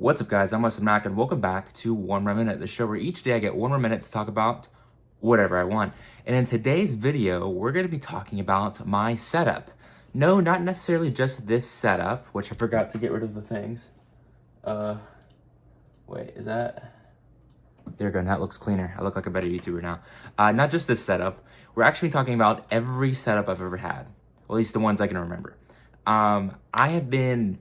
What's up, guys? I'm Weston Mack, and welcome back to One More Minute, the show where each day I get 1 more minute to talk about whatever I want. And in today's video, we're going to be talking about my setup. No, not necessarily just this setup, which I forgot to get rid of the things. Wait, is that... There we go, that looks cleaner. I look like a better YouTuber now. Not just this setup. We're actually talking about every setup I've ever had. Well, at least the ones I can remember. I have been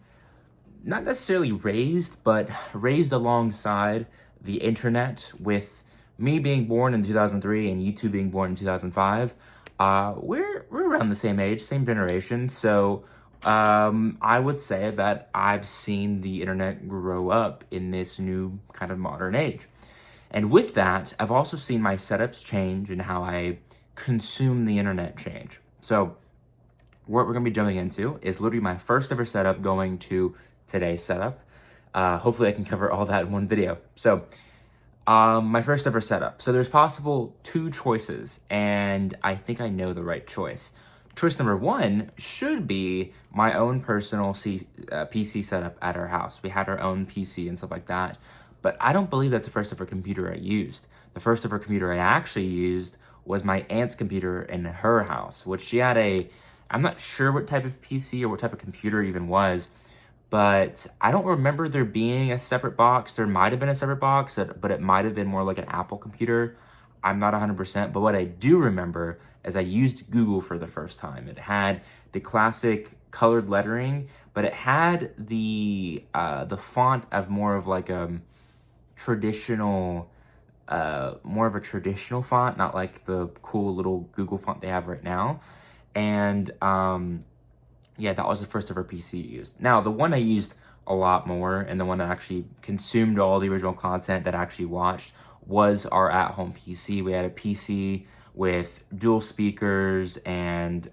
not necessarily raised, but raised alongside the internet, with me being born in 2003 and you two being born in 2005. We're around the same age, same generation, so I would say that I've seen the internet grow up in this new kind of modern age. And with that, I've also seen my setups change and how I consume the internet change. So what we're gonna be jumping into is literally my first ever setup going to today's setup. Hopefully I can cover all that in one video. So my first ever setup. So there's possible two choices, and I think I know the right choice. Choice number one should be my own personal PC setup at our house. We had our own PC and stuff like that, but I don't believe that's the first ever computer I used. The first ever computer I actually used was my aunt's computer in her house, which she had I'm not sure what type of PC or what type of computer it even was, but I don't remember there being a separate box. There might have been a separate box, but it might have been more like an Apple computer. I'm not 100%, but what I do remember is I used Google for the first time. It had the classic colored lettering, but it had the font of more of like a traditional, more of a traditional font, not like the cool little Google font they have right now. And yeah, that was the first ever PC used. Now, the one I used a lot more, and the one that actually consumed all the original content that I actually watched, was our at-home PC. We had a PC with dual speakers, and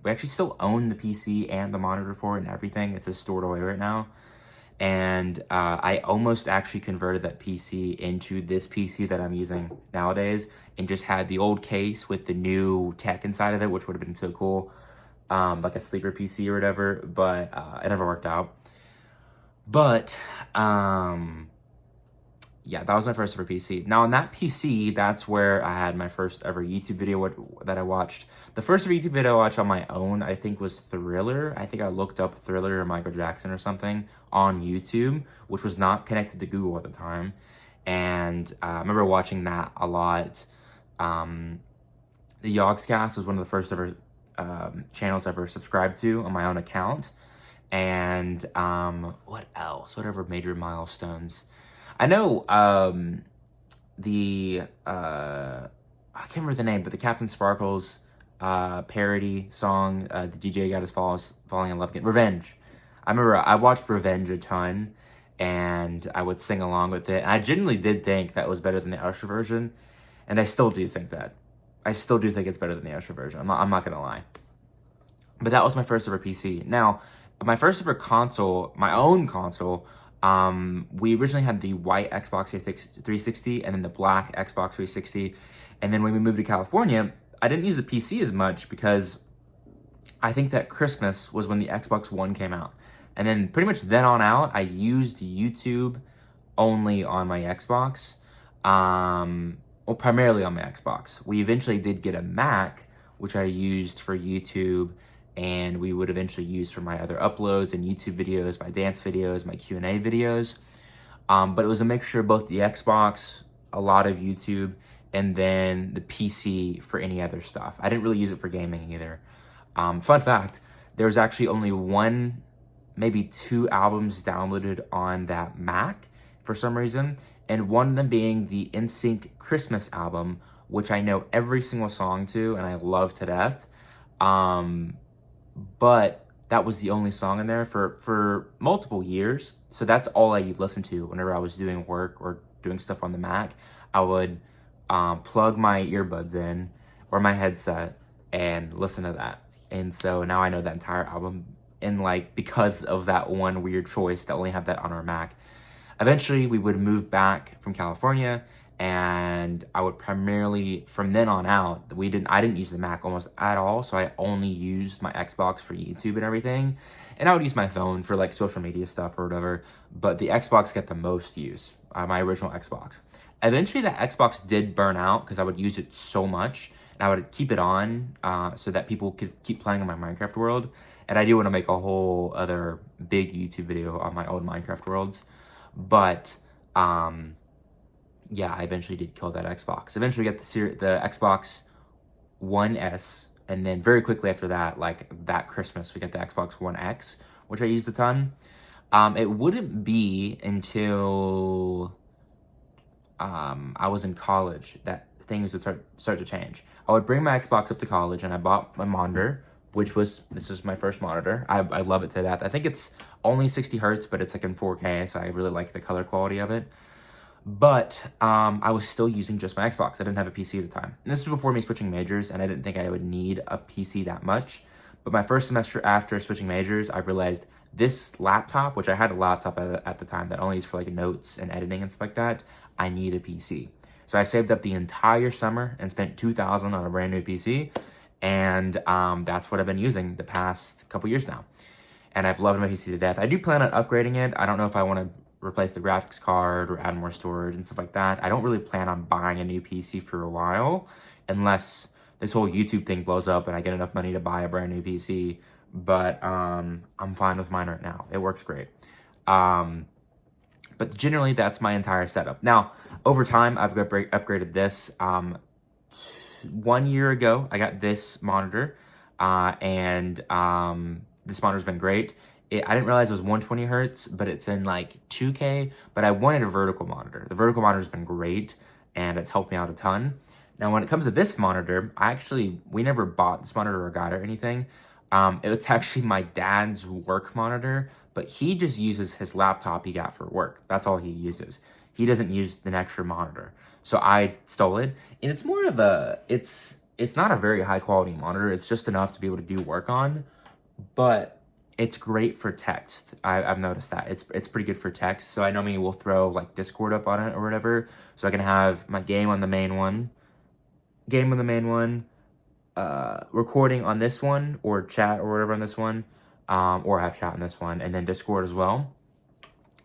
we actually still own the PC and the monitor for it and everything. It's just stored away right now. And I almost actually converted that PC into this PC that I'm using nowadays, and just had the old case with the new tech inside of it, which would have been so cool. Like a sleeper PC or whatever, but it never worked out. But yeah, that was my first ever PC. Now on that PC, that's where I had my first ever YouTube video that I watched. The first ever YouTube video I watched on my own, I think, was Thriller. I think I looked up Thriller or Michael Jackson or something on YouTube, which was not connected to Google at the time. And I remember watching that a lot. The Yogscast was one of the first ever channels I ever subscribed to on my own account. And what else? Whatever major milestones. I know I can't remember the name, but the Captain Sparkles parody song, the DJ got us falling in love again. Revenge. I remember I watched Revenge a ton, and I would sing along with it. And I genuinely did think that was better than the Usher version, and I still do think that. I still do think it's better than the Usher version. I'm not gonna lie. But that was my first ever PC. Now, my first ever console, my own console, we originally had the white Xbox 360 and then the black Xbox 360. And then when we moved to California, I didn't use the PC as much because I think that Christmas was when the Xbox One came out. And then pretty much then on out, I used YouTube only on my Xbox. Well, primarily on my Xbox. We eventually did get a Mac, which I used for YouTube, and we would eventually use for my other uploads and YouTube videos, my dance videos, my Q&A videos. But it was a mixture of both the Xbox, a lot of YouTube, and then the PC for any other stuff. I didn't really use it for gaming either. Fun fact, there was actually only one, maybe two albums downloaded on that Mac for some reason, and one of them being the NSYNC Christmas album, which I know every single song to, and I love to death. But that was the only song in there for multiple years. So that's all I listened to whenever I was doing work or doing stuff on the Mac. I would plug my earbuds in or my headset and listen to that. And so now I know that entire album, and like, because of that one weird choice to only have that on our Mac. Eventually, we would move back from California, and I would primarily, from then on out, I didn't use the Mac almost at all, so I only used my Xbox for YouTube and everything. And I would use my phone for like social media stuff or whatever, but the Xbox got the most use, my original Xbox. Eventually that Xbox did burn out because I would use it so much, and I would keep it on so that people could keep playing in my Minecraft world. And I do want to make a whole other big YouTube video on my old Minecraft worlds. But yeah, I eventually did kill that Xbox. Eventually got the Xbox One S, and then very quickly after that, like that Christmas, we got the Xbox One X, which I used a ton. It wouldn't be until I was in college that things would start to change. I would bring my Xbox up to college, and I bought my monitor, this was my first monitor. I love it to death. I think it's only 60 hertz, but it's like in 4K, so I really like the color quality of it. But I was still using just my Xbox. I didn't have a PC at the time. And this was before me switching majors, and I didn't think I would need a PC that much. But my first semester after switching majors, I realized this laptop, which I had a laptop at the time that only used for like notes and editing and stuff like that, I need a PC. So I saved up the entire summer and spent $2,000 on a brand new PC. And that's what I've been using the past couple years now. And I've loved my PC to death. I do plan on upgrading it. I don't know if I want to replace the graphics card or add more storage and stuff like that. I don't really plan on buying a new PC for a while, unless this whole YouTube thing blows up and I get enough money to buy a brand new PC. But I'm fine with mine right now. It works great. But generally, that's my entire setup. Now, over time, I've upgraded this. 1 year ago, I got this monitor, and this monitor's been great. I didn't realize it was 120 hertz, but it's in like 2K, but I wanted a vertical monitor. The vertical monitor's been great, and it's helped me out a ton. Now, when it comes to this monitor, we never bought this monitor or got it or anything. It's actually my dad's work monitor, but he just uses his laptop he got for work. That's all he uses. He doesn't use an extra monitor. So I stole it, and it's more of it's not a very high quality monitor. It's just enough to be able to do work on, but it's great for text. I've noticed that. It's pretty good for text. So I normally will throw like Discord up on it or whatever. So I can have my game on the main one, recording on this one, or chat or whatever on this one, or have chat on this one, and then Discord as well.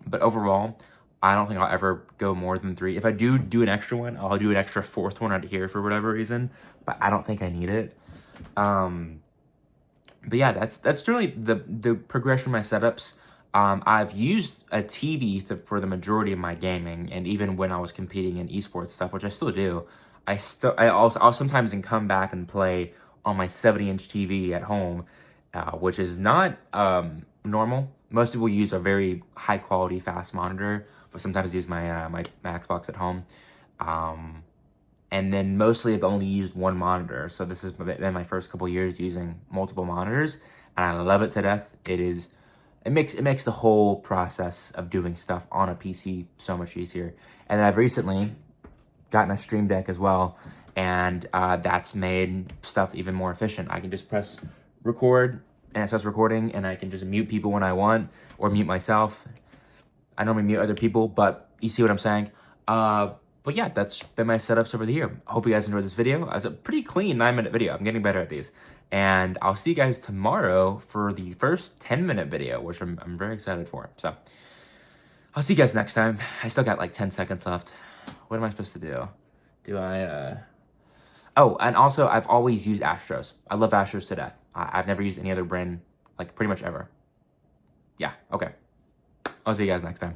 But overall, I don't think I'll ever go more than 3. If I do an extra one, I'll do an extra 4th one out here for whatever reason, but I don't think I need it. But yeah, that's really the progression of my setups. I've used a TV for the majority of my gaming, and even when I was competing in esports stuff, which I still do, I'll sometimes come back and play on my 70-inch TV at home, which is not normal. Most people use a very high quality fast monitor, but sometimes use my Xbox at home. And then mostly I've only used one monitor. So this has been my first couple years using multiple monitors, and I love it to death. It makes the whole process of doing stuff on a PC so much easier. And I've recently gotten a Stream Deck as well, and that's made stuff even more efficient. I can just press record, and it starts recording, and I can just mute people when I want, or mute myself. I normally mute other people, but you see what I'm saying? But yeah, that's been my setups over the year. I hope you guys enjoyed this video. It was a pretty clean 9-minute video. I'm getting better at these. And I'll see you guys tomorrow for the first 10-minute video, which I'm very excited for. So I'll see you guys next time. I still got like 10 seconds left. What am I supposed to do? Oh, and also I've always used Astros. I love Astros to death. I've never used any other brand, like pretty much ever. Yeah, okay. I'll see you guys next time.